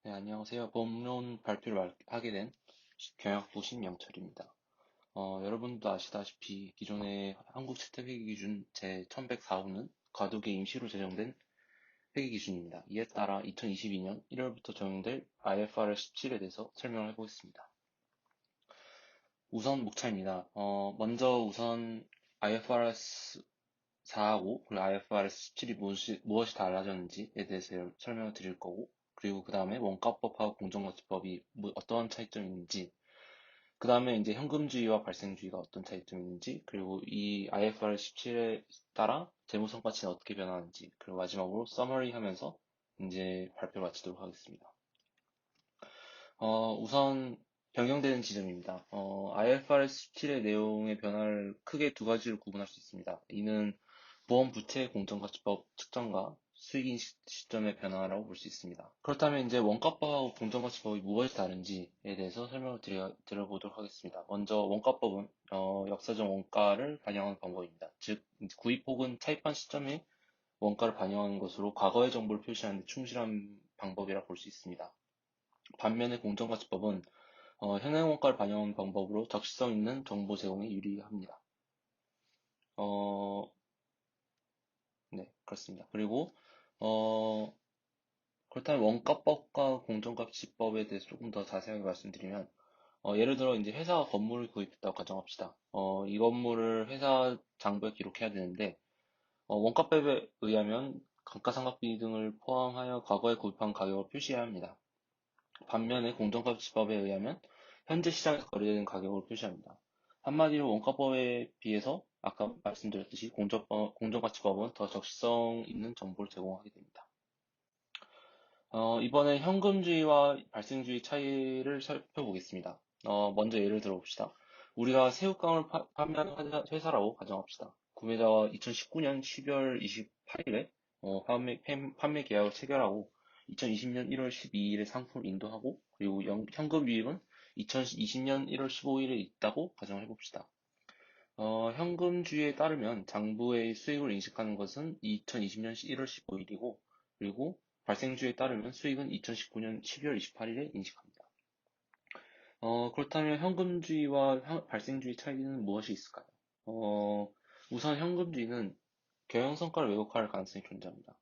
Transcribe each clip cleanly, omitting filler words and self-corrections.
네, 안녕하세요. 법론 발표를 하게 된 경영학부 신영철입니다. 여러분도 아시다시피 기존의 한국채택회계기준 제1104호는 과도기에 임시로 제정된 회계기준입니다. 이에 따라 2022년 1월부터 적용될 IFRS 17에 대해서 설명을 해보겠습니다. 우선 목차입니다. 먼저 우선 IFRS 4하고 그리고 IFRS 17이 무엇이 달라졌는지에 대해서 설명을 드릴 거고, 그리고 그 다음에 원가법하고 공정거래법이 어떠한 차이점이 있는지, 그 다음에 이제 현금주의와 발생주의가 어떤 차이점이 있는지, 그리고 이 IFRS 17에 따라 재무성과치는 어떻게 변하는지, 그리고 마지막으로 서머리 하면서 이제 발표 마치도록 하겠습니다. 우선 변경되는 지점입니다. IFRS 17의 내용의 변화를 크게 두 가지로 구분할 수 있습니다. 이는 보험 부채 공정가치법 측정과 수익인 시점의 변화라고 볼 수 있습니다. 그렇다면 이제 원가법하고 공정가치법이 무엇이 다른지에 대해서 설명을 드려보도록 하겠습니다. 먼저 원가법은 역사적 원가를 반영하는 방법입니다. 즉 구입 혹은 차입한 시점에 원가를 반영하는 것으로 과거의 정보를 표시하는 데 충실한 방법이라 볼 수 있습니다. 반면에 공정가치법은 현행 원가를 반영하는 방법으로 적시성 있는 정보 제공에 유리합니다. 네, 그렇습니다. 그리고 어, 그렇다면 원가법과 공정가치법에 대해서 조금 더 자세하게 말씀드리면, 예를 들어 이제 회사가 건물을 구입했다고 가정합시다. 이 건물을 회사 장부에 기록해야 되는데, 원가법에 의하면 감가상각비 등을 포함하여 과거에 구입한 가격을 표시해야 합니다. 반면에 공정가치법에 의하면 현재 시장에서 거래되는 가격을 표시합니다. 한마디로 원가법에 비해서 아까 말씀드렸듯이 공정가치법은 더 적시성 있는 정보를 제공하게 됩니다. 이번에 현금주의와 발생주의 차이를 살펴보겠습니다. 먼저 예를 들어봅시다. 우리가 새우깡을 판매하는 회사라고 가정합시다. 구매자와 2019년 12월 28일에 판매 계약을 체결하고 2020년 1월 12일에 상품을 인도하고, 그리고 현금 유입은 2020년 1월 15일에 있다고 가정을 해봅시다. 현금주의에 따르면 장부의 수익을 인식하는 것은 2020년 1월 15일이고, 그리고 발생주의에 따르면 수익은 2019년 12월 28일에 인식합니다. 그렇다면 현금주의와 발생주의 차이는 무엇이 있을까요? 우선 현금주의는 경영성과를 왜곡할 가능성이 존재합니다.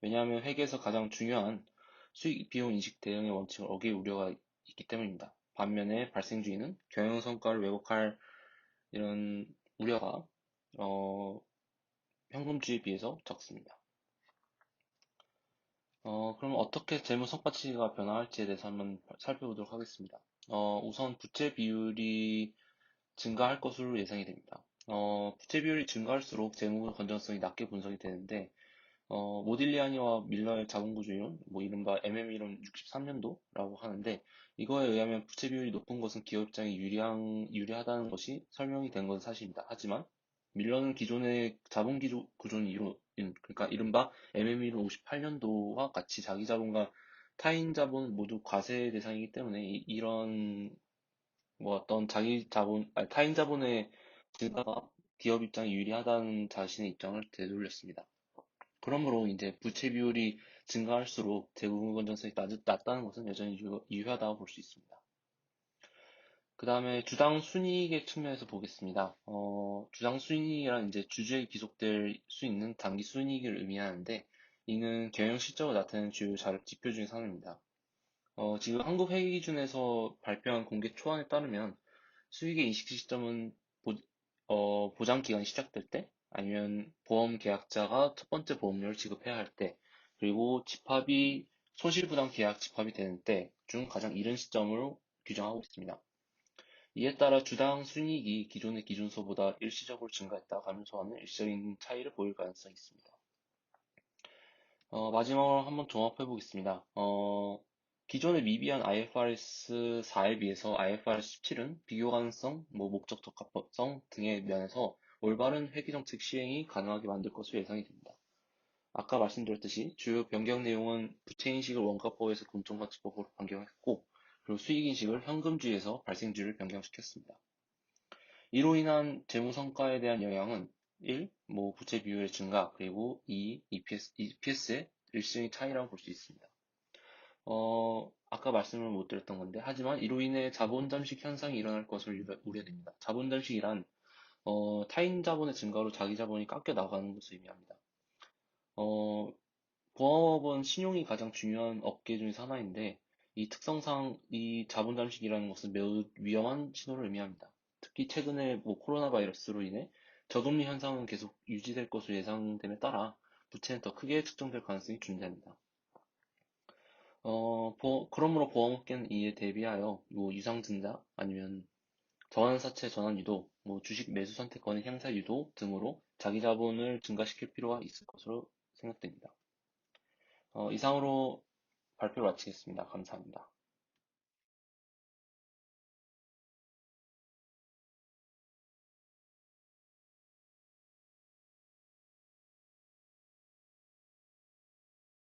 왜냐하면 회계에서 가장 중요한 수익 비용 인식 대응의 원칙을 어길 우려가 있기 때문입니다. 반면에 발생주의는 경영성과를 왜곡할 이런 우려가 현금주의에 비해서 적습니다. 그럼 어떻게 재무 성과치가 변화할지에 대해서 한번 살펴보도록 하겠습니다. 우선 부채 비율이 증가할 것으로 예상이 됩니다. 부채 비율이 증가할수록 재무 건전성이 낮게 분석이 되는데, 모딜리아니와 밀러의 자본구조이론, 뭐 이른바 MM이론 63년도라고 하는데, 이거에 의하면 부채 비율이 높은 것은 기업 입장에 유리하다는 것이 설명이 된 것은 사실입니다. 하지만 밀러는 기존의 자본구조는 그러니까 이른바 MM이론 58년도와 같이 자기 자본과 타인 자본 모두 과세 대상이기 때문에 이런 뭐 어떤 타인 자본의 증가가 기업 입장에 유리하다는 자신의 입장을 되돌렸습니다. 그러므로 이제 부채 비율이 증가할수록 재무 건전성이 낮다는 것은 여전히 유효하다고 볼 수 있습니다. 그 다음에 주당 순이익의 측면에서 보겠습니다. 주당 순이익이란 이제 주주에게 기속될 수 있는 단기 순이익을 의미하는데, 이는 경영 실적을 나타내는 주요 지표 중에 하나입니다. 지금 한국 회계 기준에서 발표한 공개 초안에 따르면 수익의 인식 시점은 보장 기간이 시작될 때, 아니면 보험 계약자가 첫 번째 보험료를 지급해야 할 때, 그리고 손실부담 계약 집합이 되는 때 중 가장 이른 시점으로 규정하고 있습니다. 이에 따라 주당 순이익이 기존의 기준소보다 일시적으로 증가했다 감소하는 일시적인 차이를 보일 가능성이 있습니다. 마지막으로 한번 종합해 보겠습니다. 기존의 미비한 IFRS 4에 비해서 IFRS 17은 비교 가능성, 목적 적합성 등의 면에서 올바른 회계정책 시행이 가능하게 만들 것으로 예상이 됩니다. 아까 말씀드렸듯이 주요 변경 내용은 부채인식을 원가법에서 공정가치법으로 변경했고, 그리고 수익인식을 현금주의에서 발생주의를 변경시켰습니다. 이로 인한 재무성과에 대한 영향은 1. 부채 비율의 증가, 그리고 2. EPS의 일시적인 차이라고 볼 수 있습니다. 아까 말씀을 못 드렸던 건데, 하지만 이로 인해 자본 잠식 현상이 일어날 것을 우려됩니다. 자본 잠식이란, 타인 자본의 증가로 자기 자본이 깎여 나가는 것을 의미합니다. 어, 보험업은 신용이 가장 중요한 업계 중에서 하나인데, 이 특성상 이 자본 잠식이라는 것은 매우 위험한 신호를 의미합니다. 특히 최근에 코로나 바이러스로 인해 저금리 현상은 계속 유지될 것으로 예상됨에 따라 부채는 더 크게 측정될 가능성이 존재합니다. 그러므로 보험업계는 이에 대비하여 유상증자 아니면 전환사채 전환 유도, 주식 매수 선택권의 향사 유도 등으로 자기 자본을 증가시킬 필요가 있을 것으로 생각됩니다. 이상으로 발표를 마치겠습니다. 감사합니다.